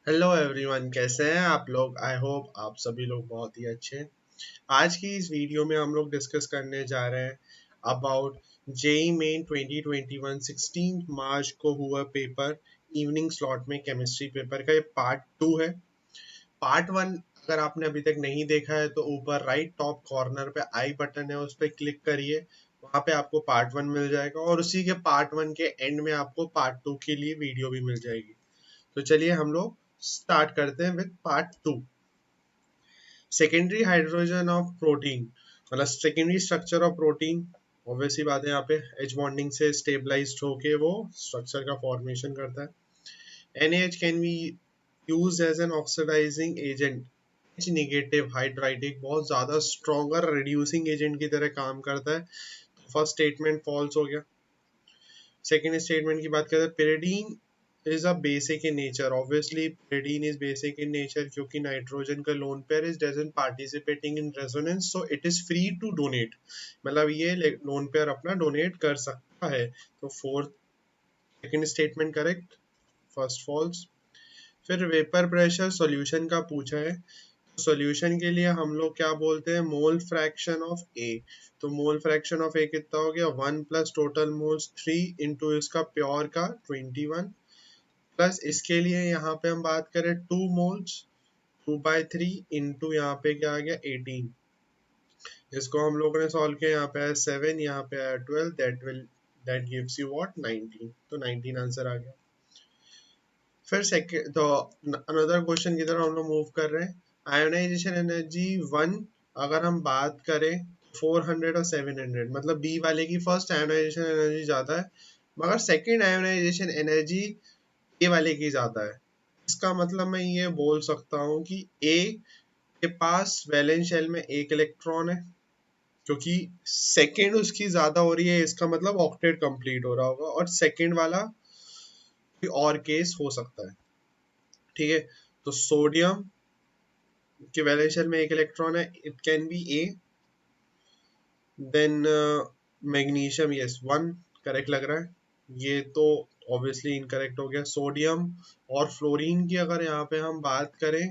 Hello everyone, कैसे हैं आप लोग। आई होप आप सभी लोग बहुत ही अच्छे हैं। आज की इस वीडियो में हम लोग डिस्कस करने जा रहे हैं अबाउट जेई मेन 2021 16 मार्च को हुआ पेपर, इवनिंग स्लॉट में केमिस्ट्री पेपर का ये पार्ट 2 है। पार्ट 1 अगर आपने अभी तक नहीं देखा है तो ऊपर राइट टॉप कॉर्नर पे आई बटन है, उस पर क्लिक करिए। वहां पे आपको पार्ट 1 मिल जाएगा और उसी के पार्ट 1 के एंड में आपको पार्ट 2 के लिए वीडियो भी मिल जाएगी। तो चलिए हम लोग स्टार्ट करते हैं with part 2। Secondary hydrogen of protein, मतलब secondary structure of protein. Obviously बात है, यहाँ पे एच बॉन्डिंग से स्टेबलाइज्ड होके वो स्ट्रक्चर का फॉर्मेशन करता है। NaH can be used as an oxidising agent. H negative hydridic बहुत ज्यादा स्ट्रॉन्गर रिड्यूसिंग एजेंट की तरह काम करता है। तो फर्स्ट स्टेटमेंट फॉल्स हो गया। सेकेंड स्टेटमेंट की बात करते हैं, pyridine is a basic in nature. Obviously pyridine is basic in nature क्योंकि नाइट्रोजन का lone pair is doesn't participating in resonance, so it is free to donate। मतलब ये लोन पेयर अपना डोनेट कर सकता है। तो fourth second statement correct, first false. फिर वेपर प्रेशर सॉल्यूशन का पूछा है। सॉल्यूशन के लिए हम लोग क्या बोलते हैं, मोल फ्रैक्शन ऑफ ए। तो मोल फ्रैक्शन ऑफ ए कितना हो गया, 1 प्लस टोटल मोल्स 3 इंटू इसका प्योर का 21 प्लस इसके लिए यहाँ पे हम बात करें 2 मोल्स 2/3 इंटू यहाँ पे क्या आ गया 18। इसको हम लोगों ने सॉल्व किया, यहाँ पे आया 7, यहाँ पे आया 12, दैट गिव्स यू व्हाट 19। तो 19 आंसर आ गया। फिर सेकेंड तो अनदर क्वेश्चन की तरफ हम लोग मूव कर रहे हैं। आयोनाइजेशन एनर्जी 1 अगर हम बात करें 400 और 700, मतलब बी वाले की फर्स्ट आयोनाइजेशन एनर्जी ज्यादा है, मगर सेकेंड आयोनाइजेशन एनर्जी ए वाले की ज्यादा है। इसका मतलब मैं ये बोल सकता हूँ कि ए के पास वैलेंस शेल में एक इलेक्ट्रॉन है, क्योंकि सेकेंड उसकी ज्यादा हो रही है, इसका मतलब ऑक्टेट कंप्लीट हो रहा होगा। और सेकेंड वाला कोई और केस हो सकता है, ठीक है। तो सोडियम के वैलेंस शेल में एक इलेक्ट्रॉन है, it can be a. Then magnesium, yes 1 correct लग रहा है। ये तो ऑब्वियसली इनकरेक्ट हो गया। सोडियम और फ्लोरीन की अगर यहाँ पे हम बात करें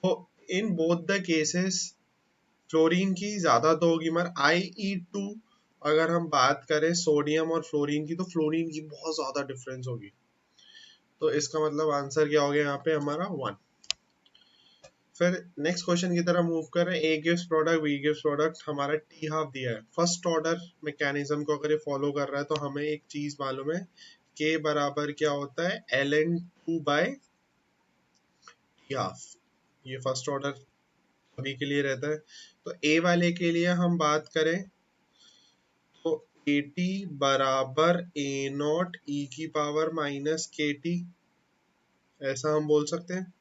तो in both the cases fluorine की ज्यादा तो होगी, मगर IE2 अगर हम बात करें सोडियम और फ्लोरीन की, तो फ्लोरीन की बहुत ज्यादा डिफरेंस होगी। तो इसका मतलब आंसर क्या हो गया यहाँ पे हमारा 1। फिर नेक्स्ट क्वेश्चन की तरफ मूव कर रहे हैं। A gives product, b gives product, हमारा टी हाफ दिया है। फर्स्ट ऑर्डर मैकेनिज्म को अगर ये फॉलो कर रहा है तो हमें एक चीज मालूम है, के बराबर क्या होता है ln2/टी हाफ। ये फर्स्ट ऑर्डर सभी के लिए रहता है। तो ए वाले के लिए हम बात करें तो AT बराबर A0 e⁻ ऐसा हम बोल सकते हैं।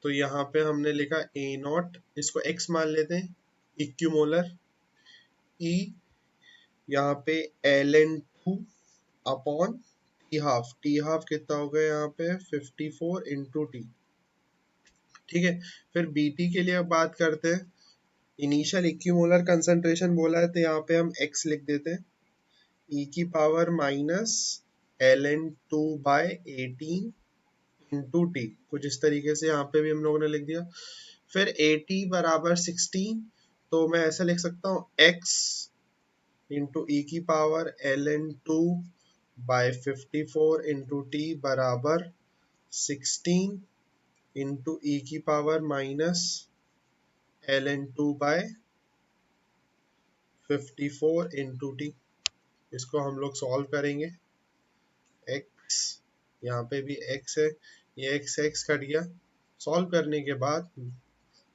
तो यहाँ पे हमने लिखा A0, इसको x मान लेते हैं, इक्यूमोलर E यहाँ पे ln2 अपॉन टी हाफ कितना हो गया यहाँ पे 54 इंटू टी, ठीक है। फिर BT के लिए अब बात करते हैं। इनिशियल इक्यूमोलर कंसंट्रेशन बोला है तो यहाँ पे हम x लिख देते हैं, e⁻-ln2/18 इंटू टी, कुछ इस तरीके से यहाँ पे भी हम लोगों ने लिख दिया। फिर AT बराबर 16, तो मैं ऐसा लिख सकता हूँ x into e⁻ln2/54 into T बराबर 16 इंटू e⁻ln2/54 इंटू टी। इसको हम लोग सॉल्व करेंगे। x यहाँ पे भी x है, ये x कट गया। सॉल्व करने के बाद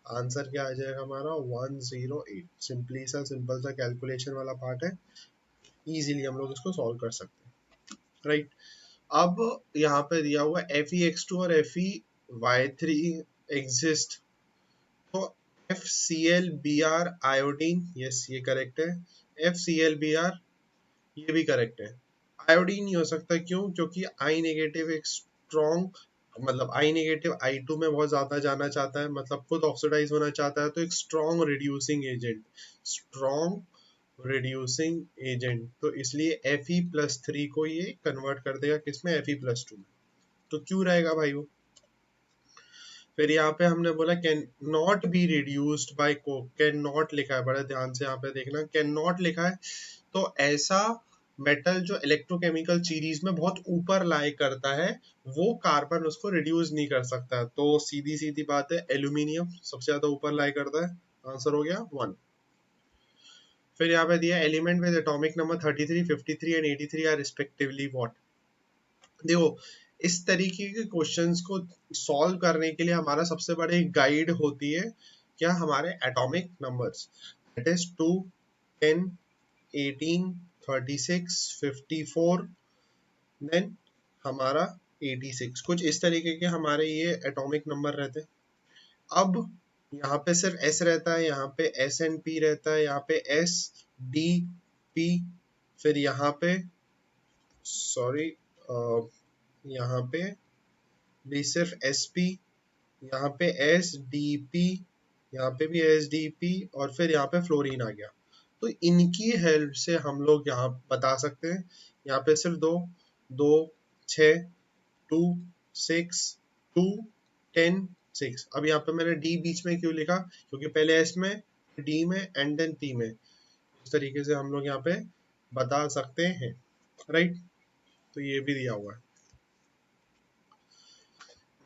आंसर क्या आ जाएगा हमारा 108। सिंपल सा कैलकुलेशन वाला पार्ट है, इजीली हम लोग इसको सॉल्व कर सकते हैं, राइट। अब यहाँ पे दिया हुआ FeX2 और FeY3 एग्जिस्ट। तो FClBr आयोडीन, यस ये करेक्ट है। FClBr ये भी करेक्ट है। आयोडीन नहीं हो सकता, क्यों, क्योंकि आई नेगेटिव एक स्ट्रॉन्ग, मतलब आई नेगेटिव I2 में बहुत ज्यादा जाना चाहता है, मतलब खुद ऑक्सीडाइज होना चाहता है, तो एक स्ट्रॉन्ग रिड्यूसिंग एजेंट, तो इसलिए Fe+3 को ये कन्वर्ट कर देगा किसमें, Fe+2 में। तो क्यों रहेगा भाई वो, फिर यहाँ पे हमने बोला can not be reduced by Coke, can not लिखा है, बड़े ध्यान से यहाँ पे देखना, कैन नॉट लिखा है तो ऐसा मेटल जो इलेक्ट्रोकेमिकल सीरीज में बहुत ऊपर लाई करता है वो कार्बन उसको रिड्यूस नहीं कर सकता, तो सीधी सीधी बात है एल्यूमिनियम सबसे ज्यादा ऊपर लाई करता है, आंसर हो गया 1। फिर यहाँ पे दिया element with atomic number 33, 53 and 83 are respectively what. देखो इस तरीके के क्वेश्चंस को सॉल्व करने के लिए हमारा सबसे बड़ी गाइड होती है क्या, हमारे atomic numbers, that is 2, 10, 18, 36, 54, then हमारा 86, कुछ इस तरीके के हमारे ये एटॉमिक नंबर रहते हैं। अब यहाँ पे सिर्फ एस रहता है, यहाँ पे एस एंड पी रहता है, यहाँ पे एस डी पी, फिर यहाँ पे सॉरी यहाँ पे भी सिर्फ एस पी, यहाँ पे एस डी पी, यहाँ पे भी एस डी पी, और फिर यहाँ पे फ्लोरीन आ गया। तो इनकी हेल्प से हम लोग यहाँ बता सकते हैं, यहाँ पे सिर्फ दो, 2, 6, 2, 6, 2, 10, 6। अब यहाँ पे मैंने डी बीच में क्यों लिखा, क्योंकि पहले एस में, डी में एंड देन पी में, इस तरीके से हम लोग यहाँ पे बता सकते हैं, राइट। तो ये भी दिया हुआ है।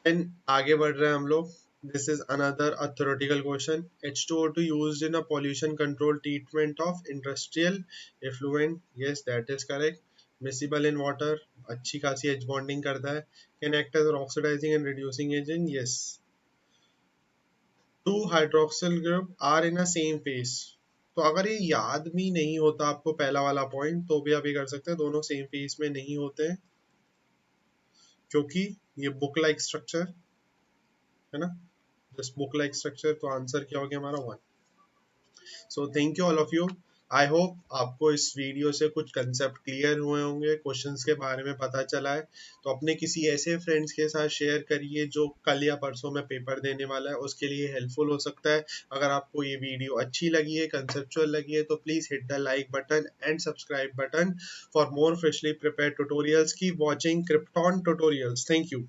देन आगे बढ़ रहे हैं हम लोग, this is another a theoretical question, H2O2 used in a pollution control treatment of industrial effluent, yes that is correct, miscible in water, अच्छी खासी H bonding करता है, can act as oxidizing and reducing agent, yes, two hydroxyl group are in a same phase। तो अगर ये याद भी नहीं होता आपको पहला वाला पॉइंट तो भी आप ये कर सकते हैं, दोनों सेम फेज में नहीं होते हैं क्योंकि ये बुक लाइक स्ट्रक्चर है ना, दिस बुक लाइक स्ट्रक्चर, तो आंसर क्या हो गया हमारा 1। So thank you all of you, I hope आपको इस वीडियो से कुछ कंसेप्ट क्लियर हुए होंगे, क्वेश्चंस के बारे में पता चला है, तो अपने किसी ऐसे फ्रेंड्स के साथ शेयर करिए जो कल या परसों में पेपर देने वाला है, उसके लिए हेल्पफुल हो सकता है। अगर आपको ये वीडियो अच्छी लगी है, कंसेप्चुअल लगी है, तो please hit the like button and subscribe button for more freshly prepared tutorials. Keep watching krypton tutorials, thank you.